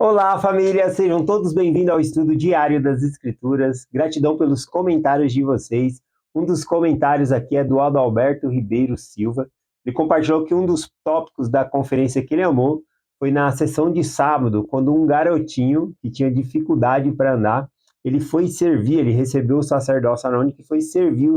Olá, família! Sejam todos bem-vindos ao estudo diário das Escrituras. Gratidão pelos comentários de vocês. Um dos comentários aqui é do Adalberto Ribeiro Silva. Ele compartilhou que um dos tópicos da conferência que ele amou foi na sessão de sábado, quando um garotinho que tinha dificuldade para andar, ele foi servir, ele recebeu o sacerdócio anônimo e foi servir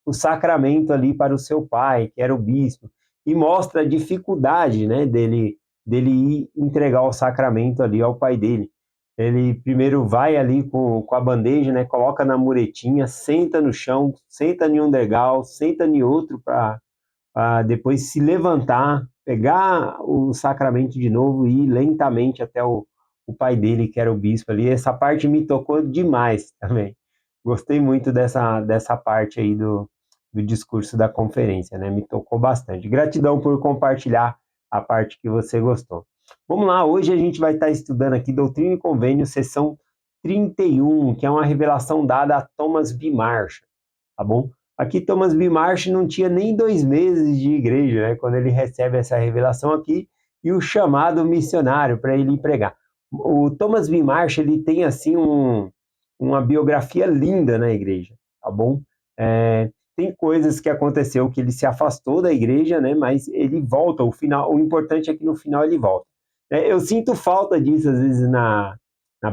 o sacramento ali para o seu pai, que era o bispo, e mostra a dificuldade, né, dele ir entregar o sacramento ali ao pai dele. Ele primeiro vai ali com a bandeja, né, coloca na muretinha, senta no chão, senta em um degrau, senta em outro para depois se levantar, pegar o sacramento de novo e ir lentamente até o pai dele, que era o bispo ali. Essa parte me tocou demais também. Gostei muito dessa parte aí do discurso da conferência, né? Me tocou bastante. Gratidão por compartilhar a parte que você gostou. Vamos lá, hoje a gente vai estar estudando aqui Doutrina e Convênio, sessão 31, que é uma revelação dada a Thomas B. Marshall, tá bom? Aqui Thomas B. Marshall não tinha nem 2 meses de igreja, né, quando ele recebe essa revelação aqui e o chamado missionário para ele ir pregar. O Thomas B. Marshall, ele tem assim uma biografia linda na igreja, tá bom? Tem coisas que aconteceu que ele se afastou da igreja, né, mas ele volta, o importante é que no final ele volta. Eu sinto falta disso às vezes na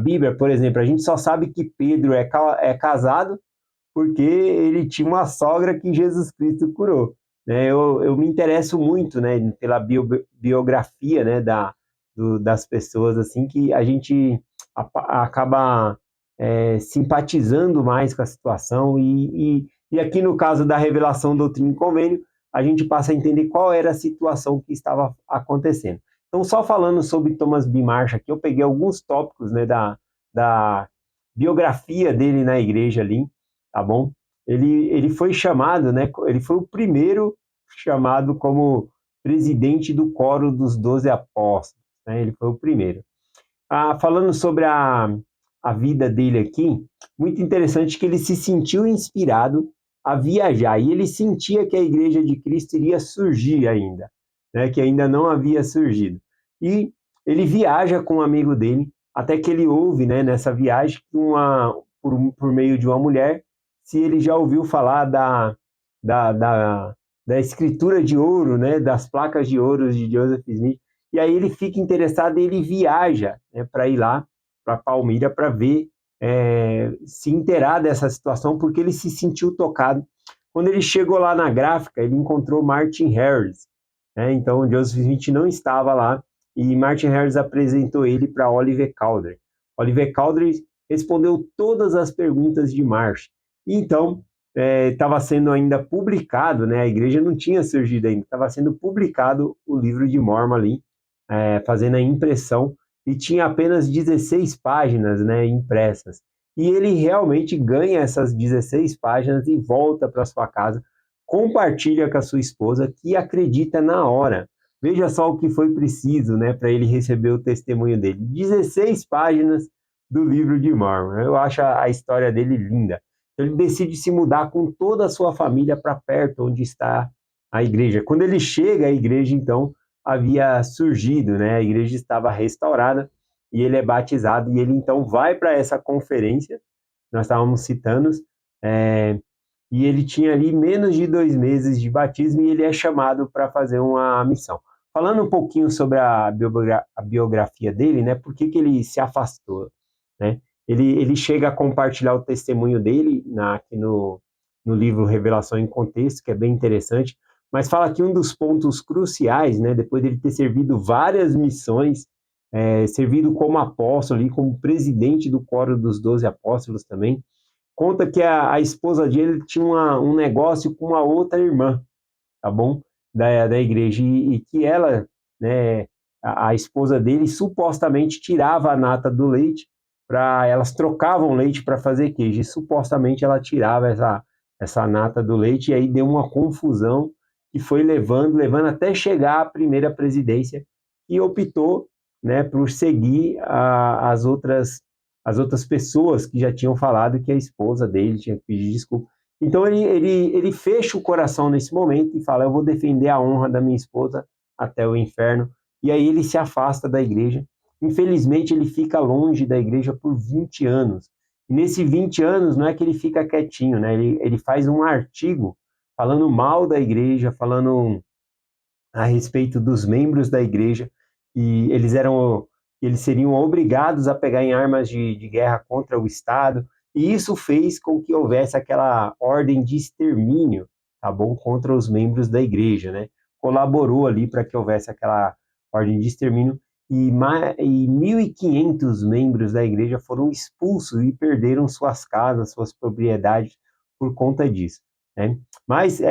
Bíblia, por exemplo, a gente só sabe que Pedro é casado porque ele tinha uma sogra que Jesus Cristo curou. Né? Eu me interesso muito, né, pela biografia, né, das pessoas, assim, que a gente acaba simpatizando mais com a situação e aqui no caso da revelação Doutrina e Convênio, a gente passa a entender qual era a situação que estava acontecendo. Então, só falando sobre Thomas B. Marshall aqui, eu peguei alguns tópicos, né, da biografia dele na igreja ali, tá bom? Ele foi chamado, né? Ele foi o primeiro chamado como presidente do Coro dos 12 Apóstolos, né? Ele foi o primeiro. Falando sobre a vida dele aqui, muito interessante que ele se sentiu inspirado a viajar e ele sentia que a Igreja de Cristo iria surgir ainda, né? Que ainda não havia surgido. E ele viaja com um amigo dele, até que ele ouve, né, nessa viagem, por meio de uma mulher, se ele já ouviu falar da, da, da escritura de ouro, né, das placas de ouro de Joseph Smith. E aí ele fica interessado e ele viaja, né, para ir lá, para Palmira, para ver, se inteirar dessa situação, porque ele se sentiu tocado. Quando ele chegou lá na gráfica, ele encontrou Martin Harris, né, então Joseph Smith não estava lá, e Martin Harris apresentou ele para Oliver Cowdery. Oliver Cowdery respondeu todas as perguntas de Marsh. E então, estava sendo ainda publicado, né, a igreja não tinha surgido ainda, estava sendo publicado o livro de Mormon ali, fazendo a impressão, e tinha apenas 16 páginas, né, impressas. E ele realmente ganha essas 16 páginas e volta para sua casa, compartilha com a sua esposa, que acredita na hora. Veja só o que foi preciso, né, para ele receber o testemunho dele. 16 páginas do livro de Mormon. Eu acho a história dele linda. Ele decide se mudar com toda a sua família para perto onde está a igreja. Quando ele chega à igreja, então, havia surgido, né? A igreja estava restaurada e ele é batizado e ele então vai para essa conferência, nós estávamos citando, e ele tinha ali menos de 2 meses de batismo e ele é chamado para fazer uma missão. Falando um pouquinho sobre a biografia dele, né? Por que ele se afastou, né? Ele chega a compartilhar o testemunho dele aqui no livro Revelação em Contexto, que é bem interessante, mas fala que um dos pontos cruciais, né, depois dele ter servido várias missões, servido como apóstolo e como presidente do Coro dos 12 Apóstolos também, conta que a esposa dele tinha um negócio com uma outra irmã, tá bom? Da igreja, e que ela, né, a esposa dele, supostamente tirava a nata do leite, elas trocavam leite para fazer queijo, e supostamente ela tirava essa nata do leite, e aí deu uma confusão, que foi levando até chegar à primeira presidência, e optou, né, por seguir as outras pessoas que já tinham falado que a esposa dele tinha que pedir desculpa. Então ele fecha o coração nesse momento e fala: eu vou defender a honra da minha esposa até o inferno. E aí ele se afasta da igreja infelizmente ele fica longe da igreja por 20 anos. E nesses 20 anos não é que ele fica quietinho, né? Ele faz um artigo falando mal da igreja, falando a respeito dos membros da igreja, e eles seriam obrigados a pegar em armas de guerra contra o Estado, e isso fez com que houvesse aquela ordem de extermínio, tá bom, contra os membros da igreja, né? Colaborou ali para que houvesse aquela ordem de extermínio, e 1.500 membros da igreja foram expulsos e perderam suas casas, suas propriedades por conta disso, né? Mas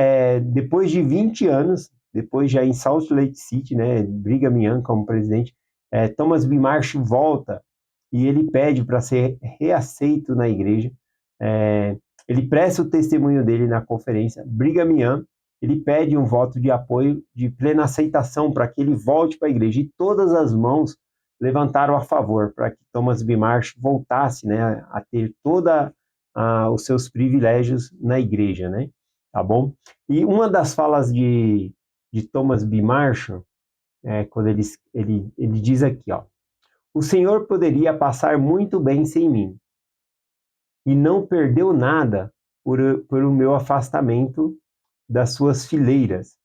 depois de 20 anos, depois já em Salt Lake City, né, Brigham Young como presidente, Thomas B. Marsh volta e ele pede para ser reaceito na igreja. Ele presta o testemunho dele na conferência. Brigham Young, ele pede um voto de apoio, de plena aceitação para que ele volte para a igreja. E todas as mãos levantaram a favor para que Thomas B. Marsh voltasse, né, a ter toda os seus privilégios na igreja, né? Tá bom? E uma das falas de Thomas B. Marshall, quando ele diz aqui, ó, o Senhor poderia passar muito bem sem mim, e não perdeu nada por o meu afastamento das suas fileiras,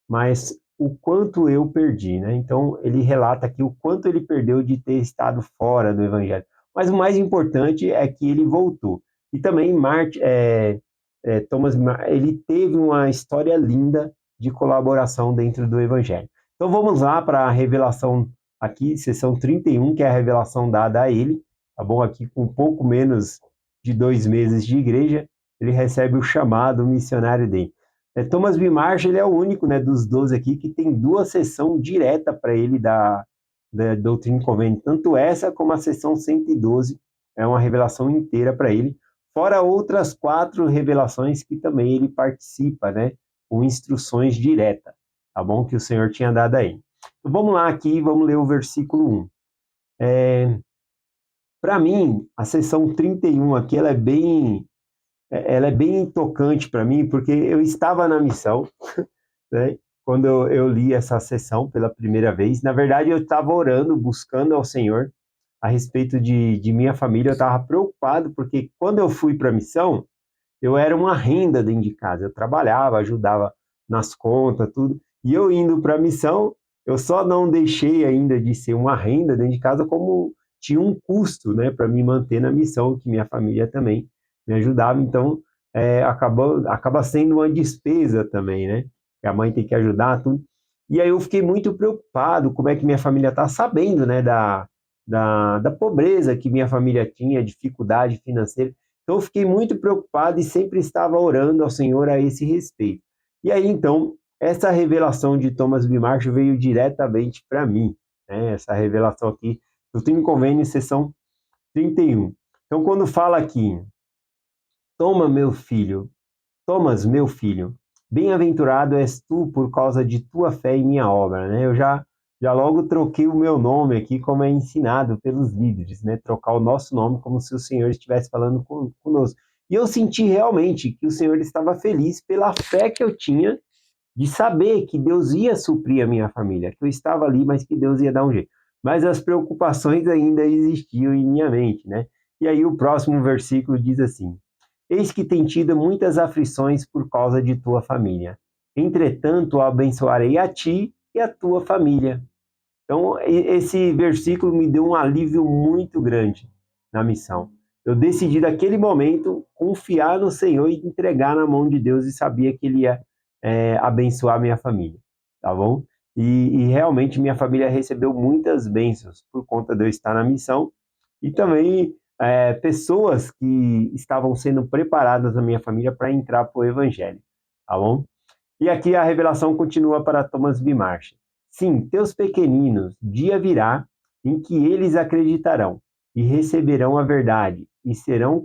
mas o quanto eu perdi, né? Então, ele relata aqui o quanto ele perdeu de ter estado fora do Evangelho. Mas o mais importante é que ele voltou. E também Thomas, ele teve uma história linda de colaboração dentro do Evangelho. Então vamos lá para a revelação aqui, sessão 31, que é a revelação dada a ele, tá bom? Aqui com um pouco menos de 2 meses de igreja, ele recebe o chamado missionário dele. Thomas B. Marsh, ele é o único, né, dos 12 aqui que tem 2 sessões direta para ele da Doutrina e Convênio, tanto essa como a sessão 112, é uma revelação inteira para ele, fora outras 4 revelações que também ele participa, né, com instruções diretas, tá bom? Que o Senhor tinha dado a ele. Então vamos lá aqui, vamos ler o versículo 1. Para mim, a sessão 31 aqui, ela é bem tocante para mim, porque eu estava na missão, né, quando eu li essa sessão pela primeira vez. Na verdade, eu estava orando, buscando ao Senhor a respeito de minha família. Eu estava preocupado, porque quando eu fui para a missão, eu era uma renda dentro de casa. Eu trabalhava, ajudava nas contas, tudo. E eu indo para a missão, eu só não deixei ainda de ser uma renda dentro de casa, como tinha um custo, né, para me manter na missão, que minha família também me ajudava. Então, acaba sendo uma despesa também, né? Que a mãe tem que ajudar, tudo. E aí eu fiquei muito preocupado como é que minha família está sabendo, né, da pobreza que minha família tinha, dificuldade financeira. Então eu fiquei muito preocupado e sempre estava orando ao Senhor a esse respeito. E aí então, essa revelação de Thomas B. Marshall veio diretamente para mim, né? Essa revelação aqui, Doutrina e Convênio, sessão 31. Então quando fala aqui, Toma, meu filho, Thomas, meu filho, bem-aventurado és tu por causa de tua fé em minha obra, né? Eu já logo troquei o meu nome aqui, como é ensinado pelos líderes, né? Trocar o nosso nome como se o Senhor estivesse falando conosco. E eu senti realmente que o Senhor estava feliz pela fé que eu tinha de saber que Deus ia suprir a minha família, que eu estava ali, mas que Deus ia dar um jeito. Mas as preocupações ainda existiam em minha mente, né? E aí o próximo versículo diz assim: Eis que tem tido muitas aflições por causa de tua família. Entretanto, abençoarei a ti e a tua família. Então, esse versículo me deu um alívio muito grande na missão. Eu decidi, naquele momento, confiar no Senhor e entregar na mão de Deus, e sabia que Ele ia abençoar minha família, tá bom? E realmente minha família recebeu muitas bênçãos por conta de eu estar na missão, e também pessoas que estavam sendo preparadas na minha família para entrar para o Evangelho, tá bom? E aqui a revelação continua para Thomas B. Marsh. Sim, teus pequeninos, dia virá em que eles acreditarão e receberão a verdade e serão um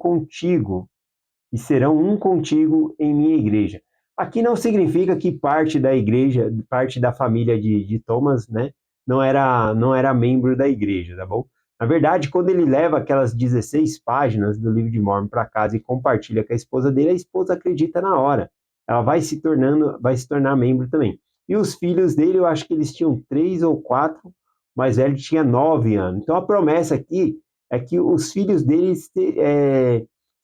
contigo em minha igreja. Aqui não significa que parte da igreja, parte da família de Thomas, né, não era membro da igreja, tá bom? Na verdade, quando ele leva aquelas 16 páginas do livro de Mormon para casa e compartilha com a esposa dele, a esposa acredita na hora. Ela vai se tornar membro também. E os filhos dele, eu acho que eles tinham 3 ou 4, mais velho tinha 9 anos. Então a promessa aqui é que os filhos deles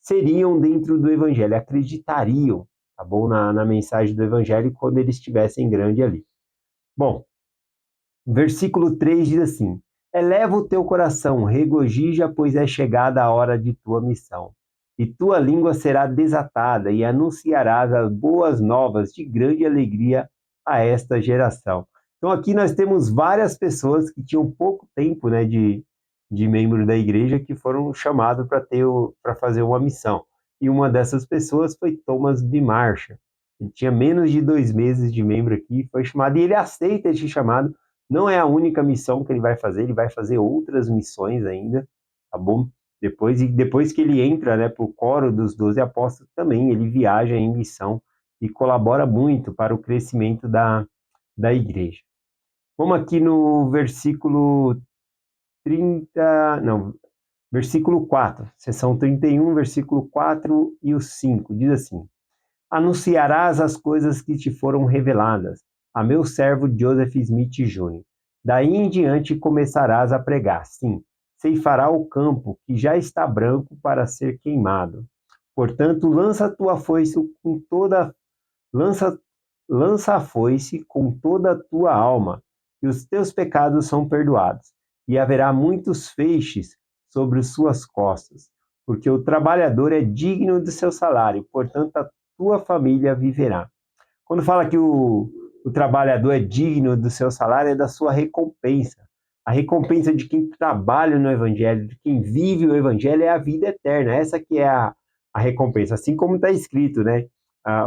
seriam dentro do evangelho, acreditariam, tá bom? Na mensagem do evangelho quando eles estivessem grande ali. Bom, versículo 3 diz assim: eleva o teu coração, regozija, pois é chegada a hora de tua missão. E tua língua será desatada, e anunciarás as boas novas de grande alegria a esta geração. Então, aqui nós temos várias pessoas que tinham pouco tempo, né, de membro da igreja que foram chamados para fazer uma missão. E uma dessas pessoas foi Thomas B. Marshall. Ele tinha menos de 2 meses de membro aqui, foi chamado, e ele aceita este chamado. Não é a única missão que ele vai fazer outras missões ainda, tá bom? Depois que ele entra, né, para o coro dos 12 apóstolos, também ele viaja em missão e colabora muito para o crescimento da igreja. Vamos aqui no versículo 30, não, versículo 4, seção 31, versículo 4 e o 5, diz assim: anunciarás as coisas que te foram reveladas a meu servo Joseph Smith Jr. Daí em diante começarás a pregar. Sim, ceifará o campo que já está branco para ser queimado. Portanto, lança, lança a foice com toda a tua alma, e os teus pecados são perdoados. E haverá muitos feixes sobre suas costas, porque o trabalhador é digno do seu salário, portanto a tua família viverá. Quando fala que o trabalhador é digno do seu salário, é da sua recompensa. A recompensa de quem trabalha no Evangelho, de quem vive o Evangelho, é a vida eterna. Essa que é a recompensa. Assim como está escrito, né?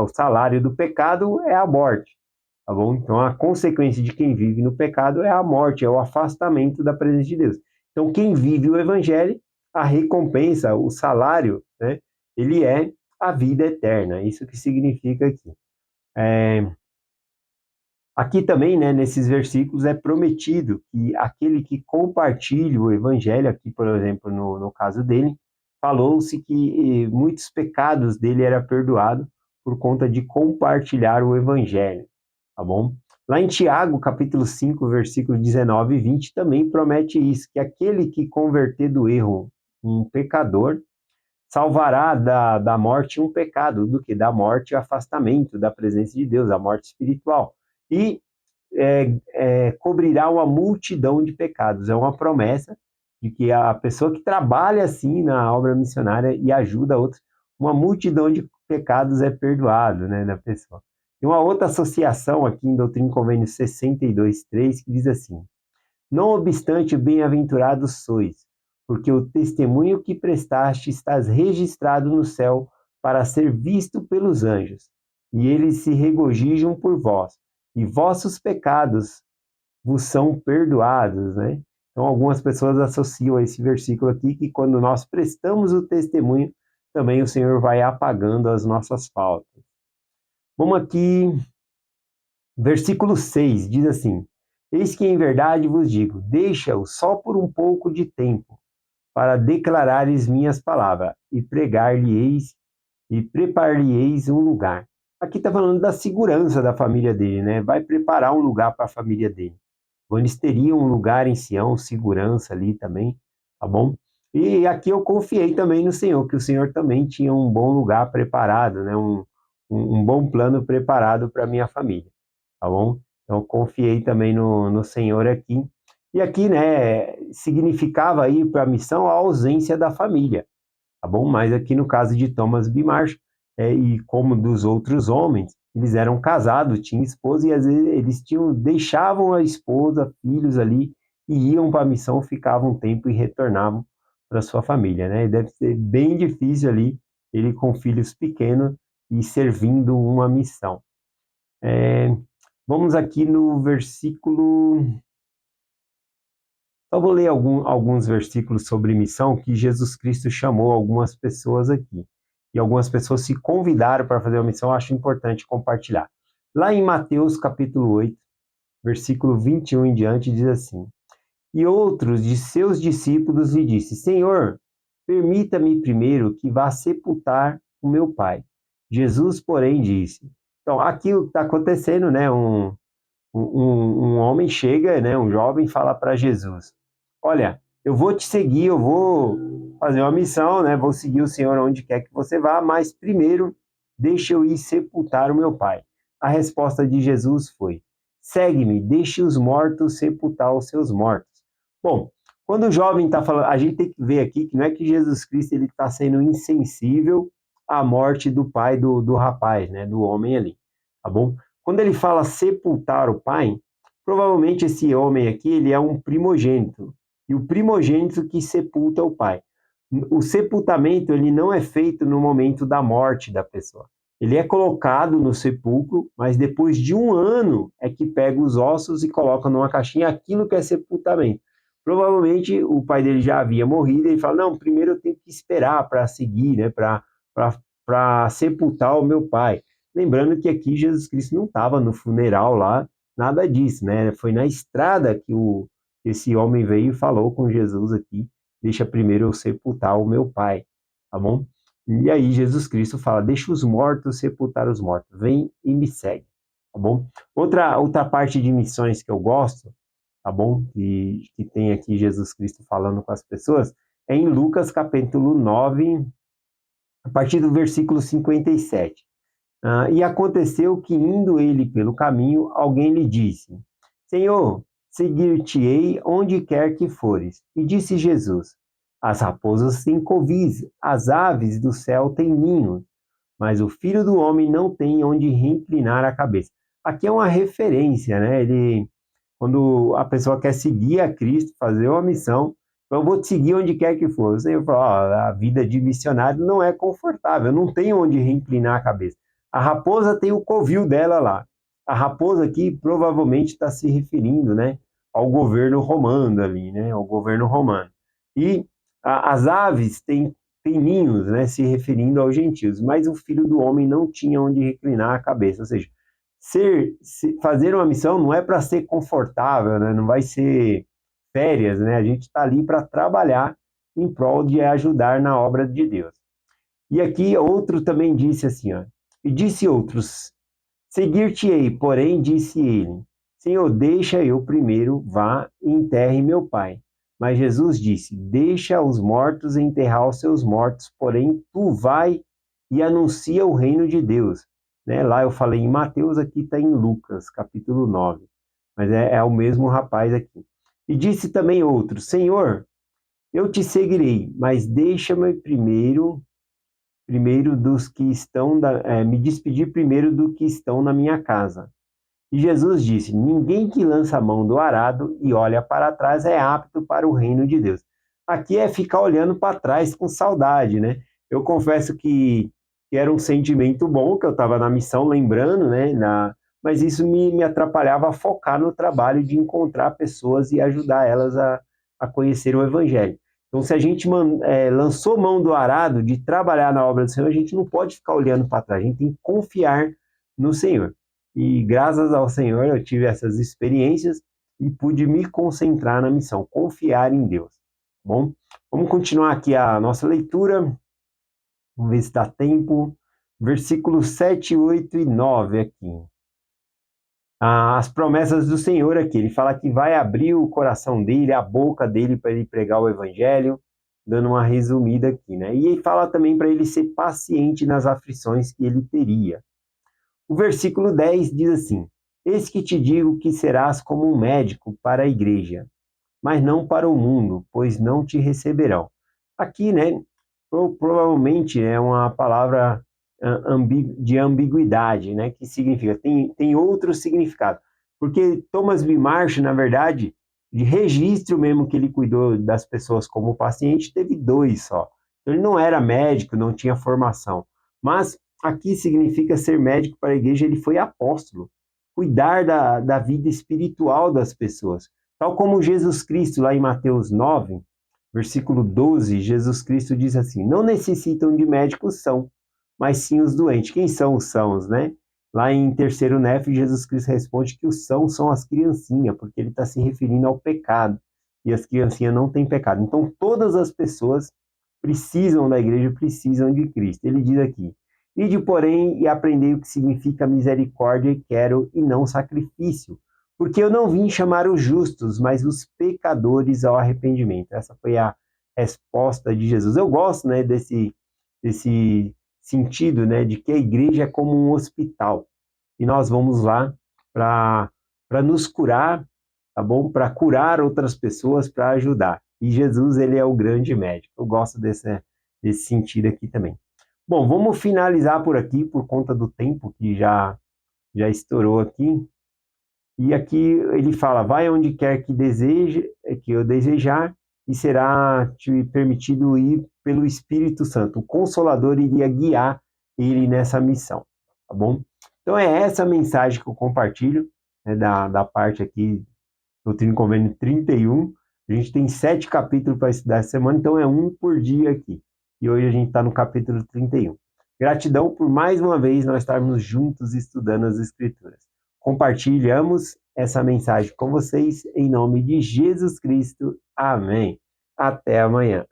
O salário do pecado é a morte. Tá bom? Então, a consequência de quem vive no pecado é a morte, é o afastamento da presença de Deus. Então, quem vive o Evangelho, a recompensa, o salário, né? Ele é a vida eterna. Isso que significa aqui. Aqui também, né, nesses versículos, é prometido que aquele que compartilha o evangelho, aqui, por exemplo, no caso dele, falou-se que muitos pecados dele era perdoado por conta de compartilhar o evangelho, tá bom? Lá em Tiago, capítulo 5, versículo 19 e 20, também promete isso, que aquele que converter do erro um pecador, salvará da morte um pecado, do que da morte o afastamento da presença de Deus, a morte espiritual. E cobrirá uma multidão de pecados. É uma promessa de que a pessoa que trabalha assim na obra missionária e ajuda outros, uma multidão de pecados é perdoado, né, da pessoa. Tem uma outra associação aqui em Doutrina e Convênio 62.3 que diz assim: não obstante, bem-aventurados sois, porque o testemunho que prestaste está registrado no céu para ser visto pelos anjos, e eles se regozijam por vós, e vossos pecados vos são perdoados, né? Então, algumas pessoas associam a esse versículo aqui que quando nós prestamos o testemunho, também o Senhor vai apagando as nossas faltas. Vamos aqui, versículo 6, diz assim: eis que em verdade vos digo, deixa-o só por um pouco de tempo, para declarares minhas palavras, e pregar-lhe-eis, e preparar-lhe-eis um lugar. Aqui está falando da segurança da família dele, né? Vai preparar um lugar para a família dele. Então, eles teriam um lugar em Sião, segurança ali também, tá bom? E aqui eu confiei também no Senhor, que o Senhor também tinha um bom lugar preparado, né? Um bom plano preparado para minha família, tá bom? Então, confiei também no Senhor aqui. E aqui, né, significava aí para a missão a ausência da família, tá bom? Mas aqui no caso de Thomas B. Marshall, e como dos outros homens, eles eram casados, tinham esposa, e às vezes eles deixavam a esposa, filhos ali, e iam para a missão, ficavam um tempo e retornavam para sua família, né? Deve ser bem difícil ali, ele com filhos pequenos e servindo uma missão. Vamos aqui no versículo. Só vou ler alguns versículos sobre missão que Jesus Cristo chamou algumas pessoas aqui. E algumas pessoas se convidaram para fazer a missão, eu acho importante compartilhar. Lá em Mateus capítulo 8, versículo 21 em diante, diz assim: e outros de seus discípulos lhe disse: Senhor, permita-me primeiro que vá sepultar o meu pai. Jesus, porém, disse. Então, aqui está acontecendo, né, um homem chega, né, um jovem fala para Jesus: olha, eu vou te seguir, eu vou fazer uma missão, né, vou seguir o Senhor onde quer que você vá, mas primeiro deixa eu ir sepultar o meu pai. A resposta de Jesus foi: segue-me, deixe os mortos sepultar os seus mortos. Bom, quando o jovem está falando, a gente tem que ver aqui que não é que Jesus Cristo ele está sendo insensível à morte do pai do rapaz, né, do homem ali, tá bom? Quando ele fala sepultar o pai, provavelmente esse homem aqui ele é um primogênito, e o primogênito que sepulta o pai. O sepultamento ele não é feito no momento da morte da pessoa. Ele é colocado no sepulcro, mas depois de um ano é que pega os ossos e coloca numa caixinha aquilo que é sepultamento. Provavelmente o pai dele já havia morrido e ele fala: não, primeiro eu tenho que esperar para seguir, né, para sepultar o meu pai. Lembrando que aqui Jesus Cristo não estava no funeral lá, nada disso, né? Foi na estrada que esse homem veio e falou com Jesus aqui: deixa primeiro eu sepultar o meu pai, tá bom? E aí Jesus Cristo fala: deixa os mortos sepultar os mortos, vem e me segue, tá bom? Outra parte de missões que eu gosto, tá bom? Que tem aqui Jesus Cristo falando com as pessoas, é em Lucas capítulo 9, a partir do versículo 57. E aconteceu que, indo ele pelo caminho, alguém lhe disse: Senhor, seguir-te-ei onde quer que fores. E disse Jesus: as raposas têm covis, as aves do céu têm ninhos, mas o filho do homem não tem onde reclinar a cabeça. Aqui é uma referência, né? Quando a pessoa quer seguir a Cristo, fazer uma missão, então eu vou te seguir onde quer que for. Você fala: a vida de missionário não é confortável, não tem onde reclinar a cabeça. A raposa tem o covil dela lá. A raposa aqui provavelmente está se referindo, né, ao governo romano ali, né, ao governo romano. E as aves têm ninhos, né, se referindo aos gentios, mas o filho do homem não tinha onde reclinar a cabeça. Ou seja, fazer uma missão não é para ser confortável, né, não vai ser férias, né, a gente está ali para trabalhar em prol de ajudar na obra de Deus. E aqui outro também disse assim, ó, e disse outros: seguir-te-ei, porém disse ele: Senhor, deixa eu primeiro vá e enterre meu pai. Mas Jesus disse: deixa os mortos enterrar os seus mortos, porém tu vai e anuncia o reino de Deus. Né? Lá eu falei em Mateus, aqui está em Lucas, capítulo 9. Mas é o mesmo rapaz aqui. E disse também outro: Senhor, eu te seguirei, mas deixa-me primeiro dos que estão me despedir primeiro do que estão na minha casa. E Jesus disse: ninguém que lança a mão do arado e olha para trás é apto para o reino de Deus. Aqui é ficar olhando para trás com saudade, né? Eu confesso que era um sentimento bom, que eu estava na missão, lembrando, né? Mas isso me atrapalhava a focar no trabalho de encontrar pessoas e ajudar elas a conhecer o Evangelho. Então, se a gente lançou mão do arado de trabalhar na obra do Senhor, a gente não pode ficar olhando para trás, a gente tem que confiar no Senhor. E graças ao Senhor eu tive essas experiências e pude me concentrar na missão, confiar em Deus. Bom, vamos continuar aqui a nossa leitura. Vamos ver se dá tempo. Versículos 7, 8 e 9 aqui. As promessas do Senhor aqui. Ele fala que vai abrir o coração dele, a boca dele para ele pregar o evangelho, dando uma resumida aqui, né? E ele fala também para ele ser paciente nas aflições que ele teria. O versículo 10 diz assim: eis que te digo que serás como um médico para a igreja, mas não para o mundo, pois não te receberão. Aqui, né, provavelmente é uma palavra de ambiguidade, né, que significa, tem outro significado. Porque Thomas B. Marsh, na verdade, de registro mesmo que ele cuidou das pessoas como paciente, teve 2 só. Então, ele não era médico, não tinha formação. Mas aqui significa ser médico para a igreja, ele foi apóstolo. Cuidar da vida espiritual das pessoas. Tal como Jesus Cristo, lá em Mateus 9, versículo 12, Jesus Cristo diz assim: não necessitam de médicos são, mas sim os doentes. Quem são os sãos, né? Lá em terceiro Nef, Jesus Cristo responde que os sãos são as criancinhas, porque ele está se referindo ao pecado. E as criancinhas não têm pecado. Então, todas as pessoas precisam da igreja, precisam de Cristo. Ele diz aqui: ide, porém, e aprendei o que significa misericórdia e quero, e não sacrifício, Porque eu não vim chamar os justos, mas os pecadores ao arrependimento. Essa foi a resposta de Jesus. Eu gosto, né, desse sentido, né, de que a igreja é como um hospital. E nós vamos lá para nos curar, tá bom? Para curar outras pessoas, para ajudar. E Jesus, ele é o grande médico. Eu gosto desse sentido aqui também. Bom, vamos finalizar por aqui, por conta do tempo que já estourou aqui. E aqui ele fala: vai onde quer que eu desejar, e será te permitido ir pelo Espírito Santo. O Consolador iria guiar ele nessa missão, tá bom? Então é essa mensagem que eu compartilho, né, da parte aqui, Doutrina e Convênio 31. A gente tem 7 capítulos para estudar essa semana, então é um por dia aqui. E hoje a gente está no capítulo 31. Gratidão por mais uma vez nós estarmos juntos estudando as Escrituras. Compartilhamos essa mensagem com vocês em nome de Jesus Cristo. Amém. Até amanhã.